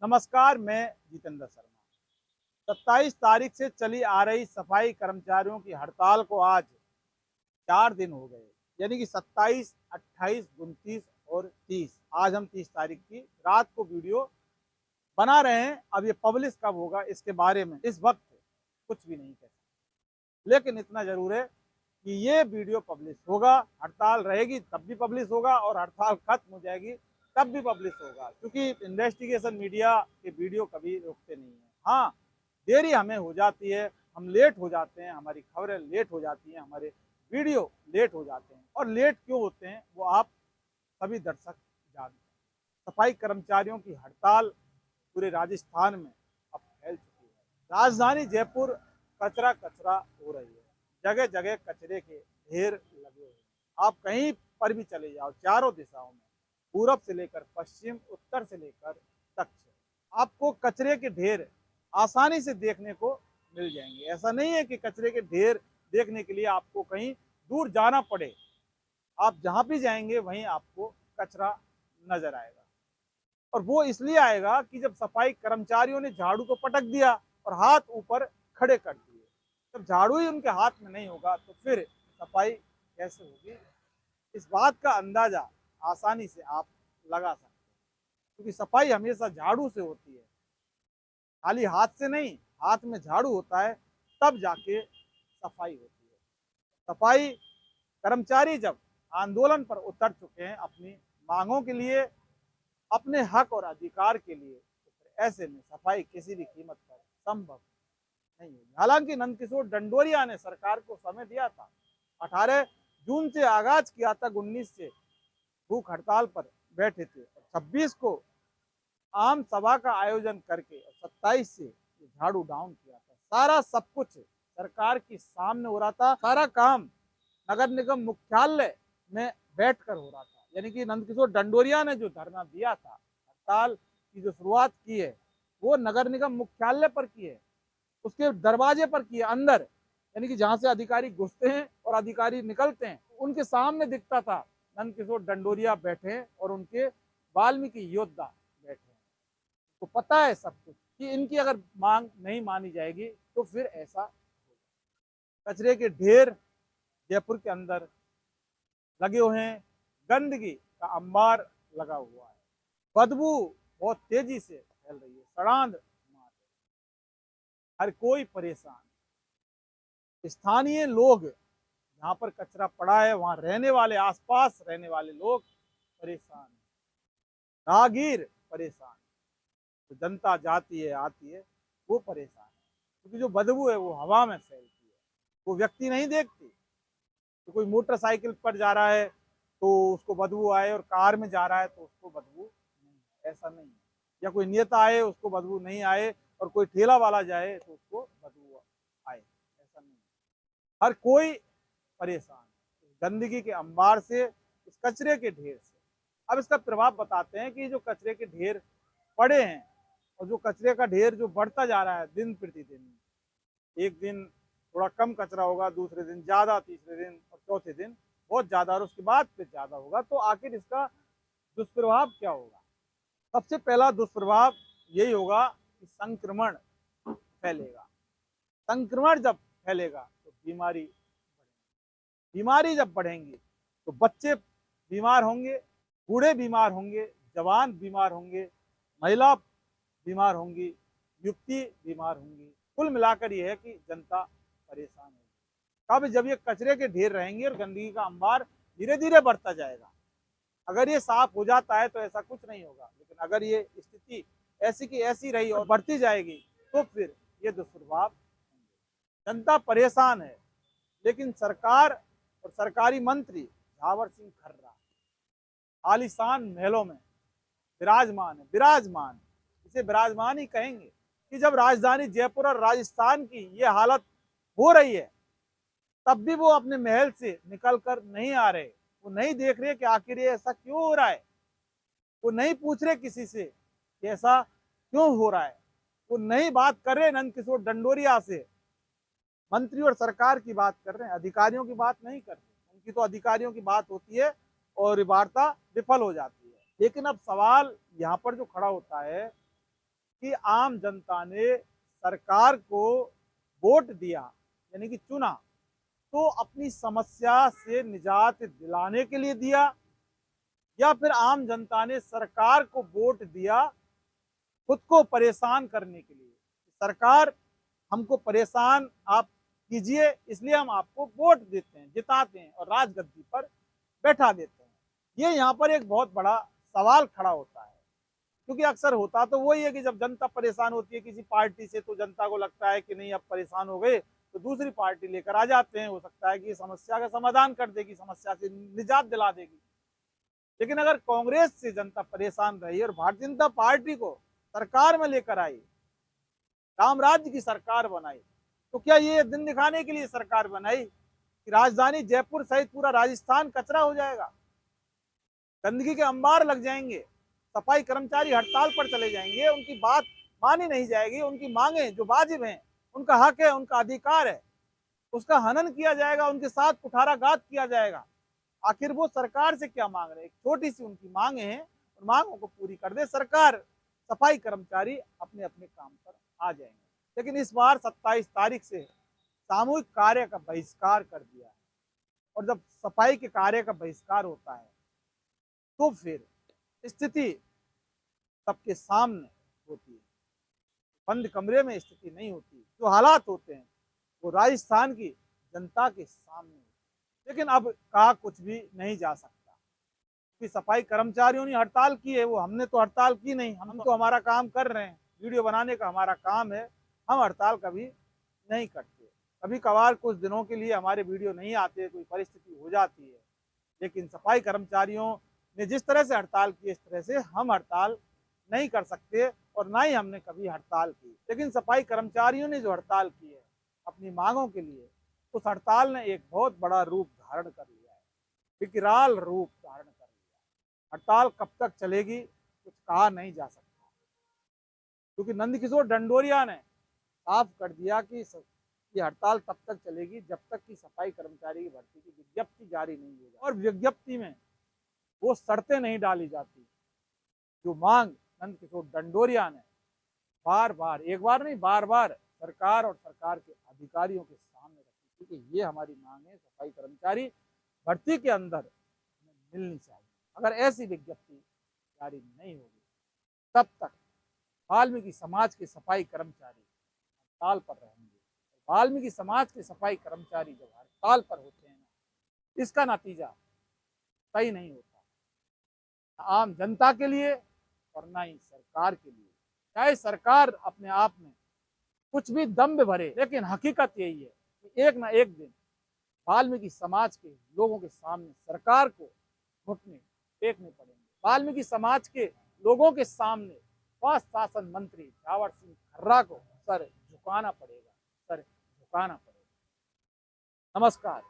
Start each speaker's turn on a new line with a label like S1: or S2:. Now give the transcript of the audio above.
S1: नमस्कार, मैं जितेंद्र शर्मा। 27 तारीख से चली आ रही सफाई कर्मचारियों की हड़ताल को आज 4 दिन हो गए, यानी कि 27, 28, 29 और 30। आज हम 30 तारीख की रात को वीडियो बना रहे हैं। अब ये पब्लिश कब होगा इसके बारे में इस वक्त कुछ भी नहीं कह सकते, लेकिन इतना जरूर है कि ये वीडियो पब्लिश होगा। हड़ताल रहेगी तब भी पब्लिश होगा और हड़ताल खत्म हो जाएगी तब भी पब्लिश होगा, क्योंकि इन्वेस्टिगेशन मीडिया के वीडियो कभी रुकते नहीं है। हाँ, देरी हमें हो जाती है, हम लेट हो जाते हैं, हमारी खबरें लेट हो जाती हैं, हमारे वीडियो लेट हो जाते हैं। और लेट क्यों होते हैं वो आप सभी दर्शक जानते हैं। सफाई कर्मचारियों की हड़ताल पूरे राजस्थान में अब फैल चुकी है। राजधानी जयपुर कचरा कचरा हो रही है, जगह जगह कचरे के ढेर लगे हुए हैं। आप कहीं पर भी चले जाओ, चारों दिशाओं में, पूरब से लेकर पश्चिम, उत्तर से लेकर दक्षिण, आपको कचरे के ढेर आसानी से देखने को मिल जाएंगे। ऐसा नहीं है कि कचरे के ढेर देखने के लिए आपको कहीं दूर जाना पड़े। आप जहां भी जाएंगे वहीं आपको कचरा नजर आएगा। और वो इसलिए आएगा कि जब सफाई कर्मचारियों ने झाड़ू को पटक दिया और हाथ ऊपर खड़े कर दिए, जब झाड़ू ही उनके हाथ में नहीं होगा तो फिर सफाई कैसे होगी? इस बात का अंदाजा आसानी से आप लगा सकते हैं, क्योंकि सफाई हमेशा झाड़ू से होती है, खाली हाथ से नहीं। हाथ में झाड़ू होता है तब जाके सफाई होती है। सफाई कर्मचारी जब आंदोलन पर उतर चुके हैं अपनी मांगों के लिए, अपने हक और अधिकार के लिए, तो फिर ऐसे में सफाई किसी भी कीमत पर संभव नहीं है। हालांकि नंदकिशोर डंडोरिया ने सरकार को समय दिया था, 18 जून से आगाज किया था, 19 से भूख हड़ताल पर बैठे थे और 26 को आम सभा का आयोजन करके और 27 से झाड़ू डाउन किया था। सारा सब कुछ सरकार के सामने हो रहा था, सारा काम नगर निगम मुख्यालय में बैठकर हो रहा था। यानी कि नंदकिशोर डंडोरिया ने जो धरना दिया था, हड़ताल की जो शुरुआत की है, वो नगर निगम मुख्यालय पर की है, उसके दरवाजे पर की है, अंदर, यानी कि जहां से अधिकारी घुसते हैं और अधिकारी निकलते हैं, उनके सामने दिखता था नंदकिशोर डंडोरिया बैठे हैं और उनके वाल्मीकि योद्धा बैठे हैं। तो पता है सब कुछ कि इनकी अगर मांग नहीं मानी जाएगी तो फिर ऐसा होगा। कचरे के ढेर जयपुर के अंदर लगे हुए हैं, गंदगी का अंबार लगा हुआ है, बदबू बहुत तेजी से फैल रही है, सड़ांध मार रही है, हर कोई परेशान। स्थानीय लोग, जहाँ पर कचरा पड़ा है वहां रहने वाले, आसपास रहने वाले लोग परेशान हैं, राहगीर परेशान, तो जनता जाती है आती है वो परेशान है, क्योंकि जो बदबू है वो हवा में फैलती है, वो व्यक्ति नहीं देखती। तो कोई मोटरसाइकिल पर जा रहा है तो उसको बदबू आए, और कार में जा रहा है तो उसको बदबू नहीं, ऐसा नहीं है। या कोई नेता आए उसको बदबू नहीं आए, और कोई ठेला वाला जाए तो उसको बदबू आए, ऐसा नहीं है। हर कोई परेशान है गंदगी के अंबार से, इस कचरे के ढेर से। अब इसका प्रभाव बताते हैं कि जो कचरे के ढेर पड़े हैं और जो कचरे का ढेर जो बढ़ता जा रहा है दिन प्रतिदिन, एक दिन थोड़ा कम कचरा होगा, दूसरे दिन ज्यादा, तीसरे दिन और चौथे दिन बहुत ज्यादा, और उसके बाद फिर ज्यादा होगा। तो आखिर इसका दुष्प्रभाव क्या होगा? सबसे पहला दुष्प्रभाव यही होगा कि संक्रमण फैलेगा। संक्रमण जब फैलेगा तो बीमारी जब बढ़ेंगी तो बच्चे बीमार होंगे, बूढ़े बीमार होंगे, जवान बीमार होंगे, महिला बीमार होंगी, युवती बीमार होंगी। कुल मिलाकर यह है कि जनता परेशान होगी। कब? जब ये कचरे के ढेर रहेंगे और गंदगी का अंबार धीरे धीरे बढ़ता जाएगा। अगर ये साफ हो जाता है तो ऐसा कुछ नहीं होगा, लेकिन अगर ये स्थिति ऐसी की ऐसी रही और बढ़ती जाएगी तो फिर ये दुष्प्रभाव। जनता परेशान है, लेकिन सरकार और सरकारी मंत्री झावर सिंह खर्रा आलीशान महलों में विराजमान है। विराजमान, इसे विराजमान ही कहेंगे कि जब राजधानी जयपुर और राजस्थान की ये हालत हो रही है तब भी वो अपने महल से निकल कर नहीं आ रहे। वो नहीं देख रहे कि आखिर ये ऐसा क्यों हो रहा है, वो नहीं पूछ रहे किसी से कि ऐसा क्यों हो रहा है, वो नहीं बात कर रहे नंदकिशोर डंडोरिया से। मंत्री और सरकार की बात कर रहे हैं, अधिकारियों की बात नहीं कर रहे। उनकी तो अधिकारियों की बात होती है और वार्ता विफल हो जाती है। लेकिन अब सवाल यहाँ पर जो खड़ा होता है कि आम जनता ने सरकार को वोट दिया यानी कि चुना तो अपनी समस्या से निजात दिलाने के लिए दिया, या फिर आम जनता ने सरकार को वोट दिया खुद को परेशान करने के लिए। सरकार हमको परेशान आप कीजिए इसलिए हम आपको वोट देते हैं, जिताते हैं और राजगद्दी पर बैठा देते हैं। ये यहाँ पर एक बहुत बड़ा सवाल खड़ा होता है, क्योंकि अक्सर होता तो वही है कि जब जनता परेशान होती है किसी पार्टी से तो जनता को लगता है कि नहीं अब परेशान हो गए तो दूसरी पार्टी लेकर आ जाते हैं, हो सकता है कि समस्या का समाधान कर देगी, समस्या से निजात दिला देगी। लेकिन अगर कांग्रेस से जनता परेशान रही और भारतीय जनता पार्टी को सरकार में लेकर आई, राम राज्य की सरकार बनाई, तो क्या ये दिन दिखाने के लिए सरकार बनाई कि राजधानी जयपुर सहित पूरा राजस्थान कचरा हो जाएगा, गंदगी के अंबार लग जाएंगे, सफाई कर्मचारी हड़ताल पर चले जाएंगे, उनकी बात मानी नहीं जाएगी, उनकी मांगे जो वाजिब हैं, उनका हक है, उनका अधिकार है, उसका हनन किया जाएगा, उनके साथ कुठाराघात किया जाएगा। आखिर वो सरकार से क्या मांग रहे हैं? छोटी सी उनकी मांगे हैं, उन मांगों को पूरी कर दे सरकार, सफाई कर्मचारी अपने अपने काम पर आ जाएंगे। लेकिन इस बार 27 तारीख से सामूहिक कार्य का बहिष्कार कर दिया है, और जब सफाई के कार्य का बहिष्कार होता है तो फिर स्थिति सबके सामने होती है, बंद कमरे में स्थिति नहीं होती। जो हालात होते हैं वो राजस्थान की जनता के सामने। लेकिन अब कहा कुछ भी नहीं जा सकता कि सफाई कर्मचारियों ने हड़ताल की है, वो हमने तो हड़ताल की नहीं, हम तो हमारा काम कर रहे हैं, वीडियो बनाने का हमारा काम है, हम हड़ताल कभी नहीं करते। कभी कभार कुछ दिनों के लिए हमारे वीडियो नहीं आते, कोई परिस्थिति हो जाती है, लेकिन सफाई कर्मचारियों ने जिस तरह से हड़ताल की इस तरह से हम हड़ताल नहीं कर सकते, और ना ही हमने कभी हड़ताल की। लेकिन सफाई कर्मचारियों ने जो हड़ताल की है अपनी मांगों के लिए, उस हड़ताल ने एक बहुत बड़ा रूप धारण कर लिया है, विकराल रूप धारण कर लिया है। हड़ताल कब तक चलेगी कुछ कहा नहीं जा सकता, क्योंकि नंदकिशोर डंडोरिया ने साफ कर दिया कि ये हड़ताल तब तक चलेगी जब तक कि सफाई कर्मचारी की भर्ती की विज्ञप्ति जारी नहीं हो जाए, और विज्ञप्ति में वो शर्तें नहीं डाली जाती जो मांग नंदकिशोर डंडोरिया ने बार बार, एक बार नहीं बार बार सरकार और सरकार के अधिकारियों के सामने रखी थी कि ये हमारी मांग है, सफाई कर्मचारी भर्ती के अंदर मिलनी चाहिए। अगर ऐसी विज्ञप्ति जारी नहीं होगी तब तक वाल्मीकि समाज के सफाई कर्मचारी हड़ताल पर रहेंगे। वाल्मीकि समाज के सफाई कर्मचारी जब हड़ताल पर होते हैं ना, इसका नतीजा सही नहीं होता, आम जनता के लिए और ना ही सरकार के लिए। चाहे सरकार अपने आप में कुछ भी दम्भ भरे, लेकिन हकीकत यही है कि एक ना एक दिन वाल्मीकि समाज के लोगों के सामने सरकार को घुटने टेकने पड़ेंगे। वाल्मीकि समाज के लोगों के सामने स्वास्थ्य शासन मंत्री जावर सिंह खर्रा को सर झुकाना पड़ेगा, सर झुकाना पड़ेगा। नमस्कार।